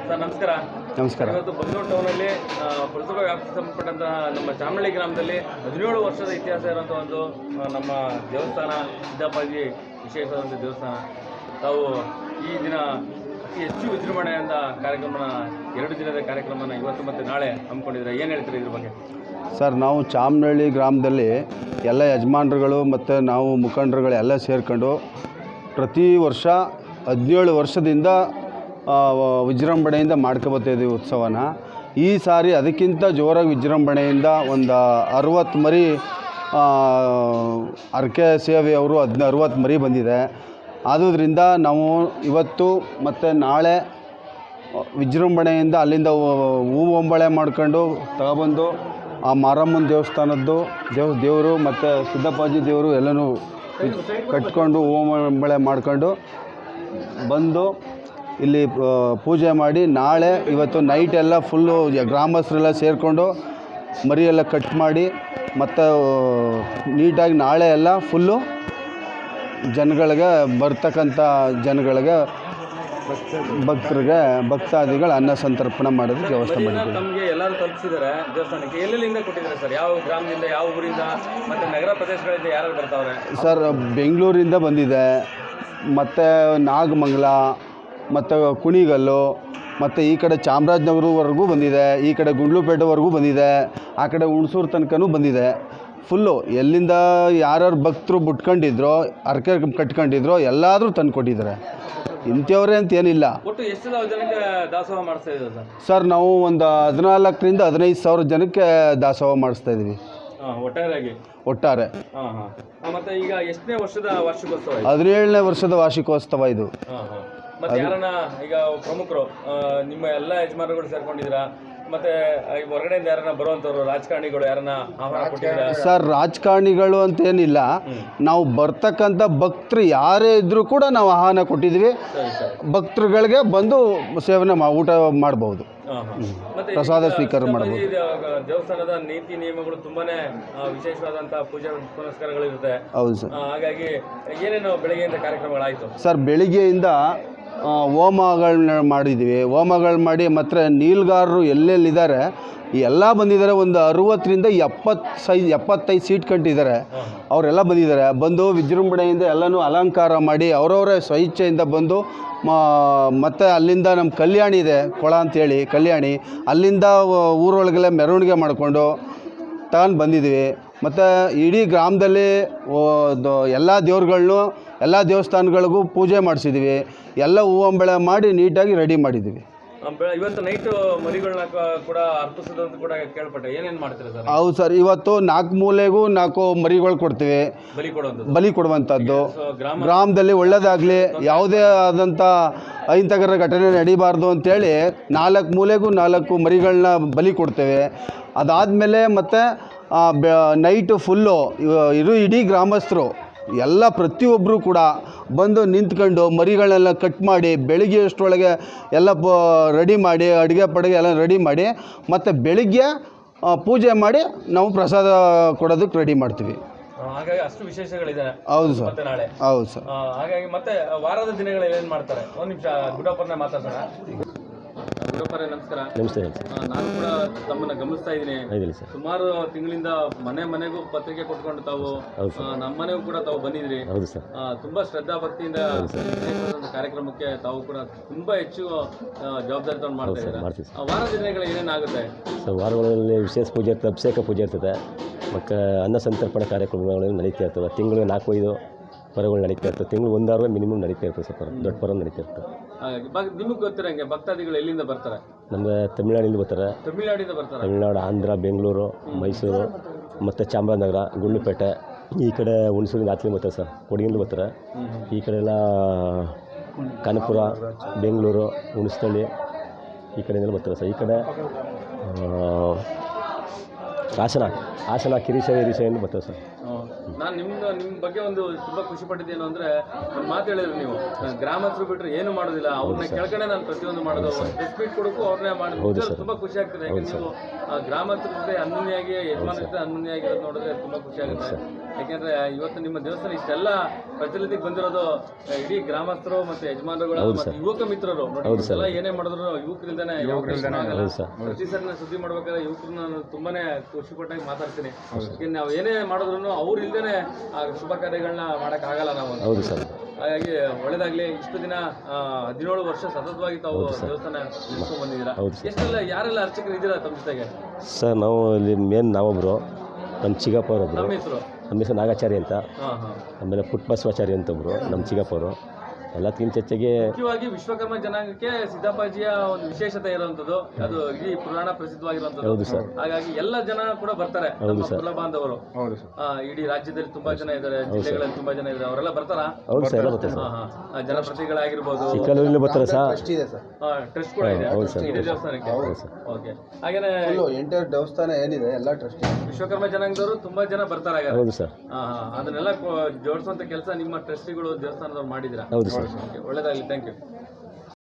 Sir ನಮಸ್ಕಾರ. ನಮಸ್ಕಾರ. ಇವತ್ತು ಬನ್ನೂರು ಟೌನಲ್ಲಿ ಪುರಸಭಾ ವ್ಯಾಪ್ತಿಗೆ ಸಂಬಂಧಪಟ್ಟಂತಹ ನಮ್ಮ ಚಾಮಳ್ಳಿ ಗ್ರಾಮದಲ್ಲಿ 17 ವರ್ಷದ ಇತಿಹಾಸ ಇರುವಂಥ ಒಂದು ನಮ್ಮ ದೇವಸ್ಥಾನ ಸಿದ್ದಪ್ಪಾಜಿ ವಿಶೇಷವಾದಂಥ ದೇವಸ್ಥಾನ. ತಾವು ಈ ದಿನ ಅತಿ ಹೆಚ್ಚು ವಿಜೃಂಭಣೆಯಿಂದ ಕಾರ್ಯಕ್ರಮನ 2 ದಿನದ ಕಾರ್ಯಕ್ರಮನ ಇವತ್ತು ಮತ್ತು ನಾಳೆ ಹಮ್ಮಿಕೊಂಡಿದ್ದಾರೆ. ಏನು ಹೇಳ್ತೀರಿ ಇದ್ರ ಬಗ್ಗೆ? ಸರ್, ನಾವು ಚಾಮನಹಳ್ಳಿ ಗ್ರಾಮದಲ್ಲಿ ಎಲ್ಲ ಯಜಮಾನರುಗಳು ಮತ್ತು ನಾವು ಮುಖಂಡರುಗಳು ಎಲ್ಲ ಸೇರ್ಕೊಂಡು ಪ್ರತಿ ವರ್ಷ 17 ವರ್ಷದಿಂದ ವಿಜೃಂಭಣೆಯಿಂದ ಮಾಡ್ಕೊಬರ್ತಾಯಿದ್ದೀವಿ ಉತ್ಸವನ. ಈ ಸಾರಿ ಅದಕ್ಕಿಂತ ಜೋರಾಗಿ ವಿಜೃಂಭಣೆಯಿಂದ ಒಂದು 60 ಮರಿ ಅರ್ಕೆ ಸೇವೆಯವರು 60 ಮರಿ ಬಂದಿದೆ. ಆದುದರಿಂದ ನಾವು ಇವತ್ತು ಮತ್ತು ನಾಳೆ ವಿಜೃಂಭಣೆಯಿಂದ ಅಲ್ಲಿಂದ ಹೂವು ಒಂಬಳೆ ಮಾಡ್ಕೊಂಡು ತಗೊಬಂದು ಆ ಮಾರಮ್ಮನ ದೇವಸ್ಥಾನದ್ದು ದೇವರು ಮತ್ತು ಸಿದ್ದಪ್ಪಾಜಿ ದೇವರು ಎಲ್ಲನೂ ಕಟ್ಕೊಂಡು ಹೂವು ಒಂಬಳೆ ಮಾಡ್ಕೊಂಡು ಬಂದು ಇಲ್ಲಿ ಪೂಜೆ ಮಾಡಿ ನಾಳೆ ಇವತ್ತು ನೈಟ್ ಎಲ್ಲ ಫುಲ್ಲು ಗ್ರಾಮಸ್ಥರೆಲ್ಲ ಸೇರಿಕೊಂಡು ಮರಿಯೆಲ್ಲ ಕಟ್ ಮಾಡಿ ಮತ್ತು ನೀಟಾಗಿ ನಾಳೆ ಎಲ್ಲ ಫುಲ್ಲು ಜನಗಳಿಗೆ ಬರ್ತಕ್ಕಂಥ ಜನಗಳಿಗೆ ಭಕ್ತಾದಿಗಳು ಅನ್ನ ಸಂತರ್ಪಣೆ ಮಾಡೋದಕ್ಕೆ ವ್ಯವಸ್ಥೆ ಮಾಡಿದ್ದೀವಿ. ನಮಗೆ ಎಲ್ಲರೂ ತಲುಪಿಸಿದ್ದಾರೆ ದೇವಸ್ಥಾನಕ್ಕೆ. ಎಲ್ಲೆಲ್ಲಿಂದ ಕೊಟ್ಟಿದ್ದಾರೆ ಸರ್? ಯಾವ ಗ್ರಾಮದಿಂದ, ಯಾವ ಊರಿಂದ ಮತ್ತು ನಗರ ಪ್ರದೇಶಗಳಿಂದ ಯಾರು ಬರ್ತಾವ್ರೆ? ಸರ್, ಬೆಂಗಳೂರಿಂದ ಬಂದಿದೆ, ಮತ್ತು ನಾಗಮಂಗಲ ಮತ್ತು ಕುಣಿಗಲ್ಲು, ಮತ್ತು ಈ ಕಡೆ ಚಾಮರಾಜನಗರವರೆಗೂ ಬಂದಿದೆ, ಈ ಕಡೆ ಗುಂಡ್ಲುಪೇಟೆವರೆಗೂ ಬಂದಿದೆ, ಆ ಕಡೆ ಹುಣಸೂರು ತನಕನೂ ಬಂದಿದೆ. ಫುಲ್ಲು ಎಲ್ಲಿಂದ ಯಾರ್ಯಾರು ಭಕ್ತರು ಬಿಟ್ಕೊಂಡಿದ್ರೋ, ಅರ್ಕೆ ಕಟ್ಕೊಂಡಿದ್ರೋ ಎಲ್ಲಾದರೂ ತಂದು ಕೊಟ್ಟಿದ್ದಾರೆ. ಇಂಥವ್ರೆ ಅಂತ ಏನಿಲ್ಲ. ಒಟ್ಟು ಎಷ್ಟು ಜನಕ್ಕೆ ದಾಸೋಹ ಮಾಡಿಸ್ತಾ ಇದ್ದೀವಿ ಸರ್? ಸರ್, ನಾವು ಒಂದು 14,000ರಿಂದ 15,000 ಜನಕ್ಕೆ ದಾಸೋಹ ಮಾಡಿಸ್ತಾ ಇದ್ದೀವಿ ಒಟ್ಟಾರೆ. ಮತ್ತೆ ಈಗ ಎಷ್ಟನೇ ವರ್ಷದ ವಾರ್ಷಿಕೋತ್ಸವ? 17ನೇ ವರ್ಷದ ವಾರ್ಷಿಕೋತ್ಸವ ಇದು. ಮತ್ತೆ ಯಾರನ್ನ ಈಗ ಪ್ರಮುಖರು ನಿಮ್ಮ ಎಲ್ಲ ಯಜಮಾನರುಗಳು ಸೇರ್ಕೊಂಡಿದ್ದೀರಾ? ಮತ್ತೆ ಹೊರಗಡೆಯಿಂದ ಯಾರನ್ನ ಬರುವಂಥವ್ರು ರಾಜಕಾರಣಿಗಳು ಯಾರನ್ನ ಆಹ್ವಾನ ಕೊಟ್ಟಿದ್ದೀರಾ? ಸರ್, ರಾಜಕಾರಣಿಗಳು ಅಂತೇನಿಲ್ಲ. ನಾವು ಬರ್ತಕ್ಕಂಥ ಭಕ್ತರು ಯಾರೇ ಇದ್ದರೂ ಕೂಡ ನಾವು ಆಹ್ವಾನ ಕೊಟ್ಟಿದ್ದೀವಿ. ಭಕ್ತರುಗಳಿಗೆ ಬಂದು ಸೇವನೆ ಊಟ ಮಾಡ್ಬೋದು, ಪ್ರಸಾದ ಸ್ವೀಕಾರ ಮಾಡಬಹುದು. ದೇವಸ್ಥಾನದ ನೀತಿ ನಿಯಮಗಳು ತುಂಬಾನೇ ವಿಶೇಷವಾದಂತಹ ಪೂಜೆ ಪುನಸ್ಕಾರಗಳಿರುತ್ತೆ. ಹೌದು ಸರ್. ಹಾಗಾಗಿ ಏನೇನು ಬೆಳಗ್ಗೆಯಿಂದ ಕಾರ್ಯಕ್ರಮಗಳಾಯಿತು? ಸರ್, ಬೆಳಿಗ್ಗೆಯಿಂದ ಹೋಮಗಳನ್ನ ಮಾಡಿದ್ದೀವಿ. ಹೋಮಗಳು ಮಾಡಿ ಮತ್ತು ನೀಲ್ಗಾರರು ಎಲ್ಲೆಲ್ಲಿದ್ದಾರೆ ಎಲ್ಲ ಬಂದಿದ್ದಾರೆ. ಒಂದು 60ರಿಂದ 75 ಸೀಟ್ ಕಂಟಿದ್ದಾರೆ. ಅವರೆಲ್ಲ ಬಂದಿದ್ದಾರೆ. ಬಂದು ವಿಜೃಂಭಣೆಯಿಂದ ಎಲ್ಲನೂ ಅಲಂಕಾರ ಮಾಡಿ ಅವರವರೇ ಸ್ವಇಚ್ಛೆಯಿಂದ ಬಂದು ಮತ್ತು ಅಲ್ಲಿಂದ ನಮ್ಮ ಕಲ್ಯಾಣಿ ಇದೆ, ಕೊಳ ಅಂತೇಳಿ ಕಲ್ಯಾಣಿ, ಅಲ್ಲಿಂದ ಊರೊಳಗೆಲ್ಲ ಮೆರವಣಿಗೆ ಮಾಡಿಕೊಂಡು ತಗೊಂಡು ಬಂದಿದ್ದೀವಿ. ಮತ್ತು ಇಡೀ ಗ್ರಾಮದಲ್ಲಿ ಎಲ್ಲ ದೇವ್ರುಗಳನ್ನೂ ಎಲ್ಲ ದೇವಸ್ಥಾನಗಳಿಗೂ ಪೂಜೆ ಮಾಡಿಸಿದ್ದೀವಿ. ಎಲ್ಲ ಹೂವಂಬಳೆ ಮಾಡಿ ನೀಟಾಗಿ ರೆಡಿ ಮಾಡಿದ್ದೀವಿ. ಇವತ್ತು ನೈಟು ಮರಿಗಳನ್ನ ಕೂಡ ಅರ್ಪಿಸೋದಂತ ಕೂಡ ಕೇಳ್ಪಟ್ಟೆ. ಏನೇನು ಮಾಡ್ತೀರಾ ಸರ್? ಹೌದು ಸರ್, ಇವತ್ತು 4 ಮೂಲೆಗೂ 4 ಮರಿಗಳು ಕೊಡ್ತೀವಿ, ಬಲಿ ಕೊಡುವಂಥದ್ದು. ಗ್ರಾಮದಲ್ಲಿ ಒಳ್ಳೆಯದಾಗಲಿ, ಯಾವುದೇ ಆದಂಥ ಅಹಿತಕರ ಘಟನೆ ನಡೀಬಾರ್ದು ಅಂತೇಳಿ 4 ಮೂಲೆಗೂ 4 ಮರಿಗಳನ್ನ ಬಲಿ ಕೊಡ್ತೇವೆ. ಅದಾದಮೇಲೆ ಮತ್ತು ನೈಟು ಫುಲ್ಲು ಇಡೀ ಗ್ರಾಮಸ್ಥರು ಎಲ್ಲ ಪ್ರತಿಯೊಬ್ಬರು ಕೂಡ ಬಂದು ನಿಂತ್ಕೊಂಡು ಮರಿಗಳನ್ನೆಲ್ಲ ಕಟ್ ಮಾಡಿ ಬೆಳಿಗ್ಗೆ ಅಷ್ಟರೊಳಗೆ ಎಲ್ಲ ರೆಡಿ ಮಾಡಿ ಅಡುಗೆ ಪಡುಗೆ ಎಲ್ಲ ರೆಡಿ ಮಾಡಿ ಮತ್ತು ಬೆಳಿಗ್ಗೆ ಪೂಜೆ ಮಾಡಿ ನಾವು ಪ್ರಸಾದ ಕೊಡೋದಕ್ಕೆ ರೆಡಿ ಮಾಡ್ತೀವಿ. ಹಾಗಾಗಿ ಅಷ್ಟು ವಿಶೇಷಗಳಿದೆ. ಹೌದು ಸರ್. ನಾಳೆ ಹೌದು ಸರ್. ಹಾಗಾಗಿ ಮತ್ತೆ ವಾರದ ದಿನಗಳಲ್ಲಿ ಏನು ಮಾಡ್ತಾರೆ? ಒಂದು ನಿಮಿಷ ಗುಡಪ್ಪರನ್ನ ಮಾತಾಡೋಣ. ಗುಡಪ್ಪರೇ ನಮಸ್ಕಾರ. ನಮಸ್ತೆ. ನಾನು ಕೂಡ ತಮ್ಮನ್ನ ಗಮನಿಸ್ತಾ ಇದ್ದೀನಿ. ಸುಮಾರು ತಿಂಗಳಿಂದ ಮನೆಗೂ ಪತ್ರಿಕೆ ಕೊಟ್ಕೊಂಡು ತಾವು ನಮ್ಮ ಮನೆಗೂ ಕೂಡ ತಾವು ಬಂದಿದ್ರಿ. ಹೌದು ಸರ್. ತುಂಬಾ ಶ್ರದ್ಧಾ ಭಕ್ತಿಯಿಂದ ಕಾರ್ಯಕ್ರಮಕ್ಕೆ ತಾವು ಕೂಡ ತುಂಬಾ ಹೆಚ್ಚು ಜವಾಬ್ದಾರಿ ತಗೊಂಡು ಮಾಡ್ತಾ ಇದ್ದಾರೆ. ವಾರದ ದಿನಗಳು ಏನೇನಾಗುತ್ತೆ ಸರ್? ವಾರಗಳಲ್ಲಿ ವಿಶೇಷ ಪೂಜೆ ಇರ್ತದೆ, ಅಭಿಷೇಕ ಪೂಜೆ ಇರ್ತದೆ, ಮತ್ತು ಅನ್ನ ಸಂತರ್ಪಣೆ ಕಾರ್ಯಕ್ರಮಗಳು ನಡೀತಾ ಇರ್ತವೆ. ತಿಂಗಳಿಗೆ 4-5 ಪರಗಳು ನಡೀತಾ ಇರ್ತದೆ. ತಿಂಗಳು 1 ವಾರ ಮಿನಿಮಮ್ ನಡೀತಾ ಇರ್ತದೆ ಸರ್. ದೊಡ್ಡ ಪರ ನಡೀತಾ ಇರ್ತದೆ. ನಿಮಗೆ ಗೊತ್ತಿರಂಗೆ ಭಕ್ತಾದಿಗಳು ಎಲ್ಲಿಂದ ಬರ್ತಾರೆ? ನಮಗೆ ತಮಿಳ್ನಾಡಿಂದ ಬರ್ತಾರೆ. ತಮಿಳ್ನಾಡು, ಆಂಧ್ರ, ಬೆಂಗಳೂರು, ಮೈಸೂರು ಮತ್ತು ಚಾಮರಾಜನಗರ, ಗುಂಡ್ಲುಪೇಟೆ, ಈ ಕಡೆ ಹುಣಸೂರಿಂದ ಆಚೆಗೆ ಬರ್ತಾರೆ ಸರ್. ಕೊಡಗಿಂದ ಬರ್ತಾರೆ. ಈ ಕಡೆ ಎಲ್ಲ ಕಾನಪುರ, ಬೆಂಗಳೂರು, ಹುಣಸಳ್ಳಿ ಈ ಕಡೆಯಿಂದಲೂ ಬರ್ತಾರೆ ಸರ್. ಈ ಕಡೆ ಹಾಸನ ಕಿರಿಸೆಯಿಂದ ಬರ್ತಾರೆ ಸರ್. ನಾನು ನಿಮ್ಮ ಬಗ್ಗೆ ಒಂದು ತುಂಬ ಖುಷಿ ಪಟ್ಟಿದ್ದೇನು ಅಂದರೆ, ಒಂದು ಮಾತು ಹೇಳಿದ್ರು ನೀವು, ಗ್ರಾಮಸ್ಥರು ಬಿಟ್ಟರೆ ಏನು ಮಾಡೋದಿಲ್ಲ, ಅವ್ರನ್ನ ಕೆಳಗಡೆ ನಾನು ಪ್ರತಿಯೊಂದು ಮಾಡೋದು, ಪ್ರೆಸ್ ಮೀಟ್ ಕೊಡೋಕ್ಕೂ ಅವ್ರನ್ನೇ ಮಾಡೋದು. ತುಂಬ ಖುಷಿ ಆಗ್ತದೆ. ಯಾಕೆ ನೀವು ಗ್ರಾಮಸ್ಥರ ಜೊತೆ ಅನ್ಯೋನ್ಯವಾಗಿ, ಯಜಮಾನ ಜೊತೆ ಅನ್ಯೋನ್ಯವಾಗಿರೋದು ನೋಡಿದ್ರೆ ತುಂಬ ಖುಷಿ ಆಗುತ್ತೆ. ಯಾಕೆಂದ್ರೆ ಇವತ್ತು ನಿಮ್ಮ ದೇವಸ್ಥಾನ ಇಷ್ಟೆಲ್ಲ ಪ್ರಚಲಿತಕ್ಕೆ ಬಂದಿರೋದು ಇಡೀ ಗ್ರಾಮಸ್ಥರು ಮತ್ತೆ ಯಜಮಾನರುಗಳು ಮತ್ತೆ ಯುವಕ ಮಿತ್ರರು ನೋಡಿ, ಎಲ್ಲ ಏನೇ ಮಾಡಿದ್ರು ಯುವಕರಿಲ್ದಾನೆ ಪ್ರತಿ ಸರಿ ನಾನು ಸುದ್ದಿ ಮಾಡ್ಬೇಕಾದ್ರೆ ಯುವಕರನ್ನ ನಾನು ತುಂಬಾನೇ ಖುಷಿ ಪಟ್ಟಾಗಿ ಮಾತಾಡ್ತೀನಿ. ಯಾಕೆಂದ್ರೆ ನಾವು ಏನೇ ಮಾಡಿದ್ರು ಅವ್ರು ಇಲ್ದೇನೆ ಆ ಶುಭ ಕಾರ್ಯಗಳನ್ನ ಮಾಡಕ್ ಆಗಲ್ಲ ನಾವು. ಹೌದು ಸರ್. ಹಾಗಾಗಿ ಒಳ್ಳೇದಾಗ್ಲಿ. ಇಷ್ಟು ದಿನ 17 ವರ್ಷ ಸತತವಾಗಿ ತಾವು ದೇವಸ್ಥಾನ ನಿಲ್ಸ್ಕೊಂಡ್ ಬಂದಿದ್ದೀರಾ. ಎಷ್ಟೆಲ್ಲ ಯಾರೆಲ್ಲ ಅರ್ಚಕರು ಇದ್ದೀರಾ ತಮ್ಮ ಜೊತೆಗೆ? ಸರ್ ನಾವು ಇಲ್ಲಿ ಮೇನ್ ನಾವೊಬ್ರು, ನಮ್ಮ ಚಿಗಪ್ಪ ಅವರೊಬ್ರು, ನಮ್ಮ ಹೆಸರು ನಮ್ಮ ಹೆಸರು ನಾಗಾಚಾರಿ ಅಂತ, ಆಮೇಲೆ ಪುಟ್ಟಬಸವಾಚಾರಿ ಅಂತ ಒಬ್ರು ನಮ್ಮ ಚಿಗಪ್ಪ ಅವರು. ಎಲ್ಲಕ್ಕಿಂತ ಹೆಚ್ಚಾಗಿ ಮುಖ್ಯವಾಗಿ ವಿಶ್ವಕರ್ಮ ಜನಾಂಗಕ್ಕೆ ಸಿದ್ದಪ್ಪಾಜಿಯ ಒಂದು ವಿಶೇಷತೆ ಇರುವಂತದ್ದು, ಅದು ಇಡೀ ಪುರಾಣ ಪ್ರಸಿದ್ಧವಾಗಿರುವಂತದ್ದು. ಹೌದು ಸರ್. ಹಾಗಾಗಿ ಎಲ್ಲ ಜನ ಕೂಡ ಬರ್ತಾರೆ, ನಮ್ಮ ಕುಲ ಬಾಂಧವರು. ಇಡೀ ರಾಜ್ಯದಲ್ಲಿ ತುಂಬಾ ಜನ ಇದ್ದಾರೆ, ಜಿಲ್ಲೆಗಳಲ್ಲಿ ತುಂಬಾ ಜನ ಇದ್ದಾರೆ, ಅವರೆಲ್ಲ ಬರ್ತಾರ. ಹೌದು ಸರ್, ಎಲ್ಲ ಬರ್ತಾರೆ ಸರ್. ಜನಪ್ರತಿನಿಧಿಗಳಾಗಿರ್ಬೋದು, ಚಿಕ್ಕಲ್ಲೂರಲ್ಲಿ ಬರ್ತಾರೆ ಸರ್. ಟ್ರಸ್ಟ್ ಕೂಡ ಇದೆ ಇದೇ ದೇವಸ್ಥಾನಕ್ಕೆ. ಓಕೆ. ಹಾಗೇನೆ ಎಂಟೈರ್ ದೇವಸ್ಥಾನ ಏನಿದೆ ಎಲ್ಲ ಟ್ರಸ್ಟ್ ವಿಶ್ವಕರ್ಮ ಜನಾಂಗದವರು ತುಂಬಾ ಜನ ಬರ್ತಾರೆ. ಹೌದು ಸರ್. ಅದನ್ನೆಲ್ಲ ಜೋಡಿಸುವಂತ ಕೆಲಸ ನಿಮ್ಮ ಟ್ರಸ್ಟಿಗಳು ದೇವಸ್ಥಾನದವ್ರು ಮಾಡಿದ್ದೀರಾ. ಹೌದು ಸರ್. ಒಳ್ಳೆದಾಗಲಿ. Thank you.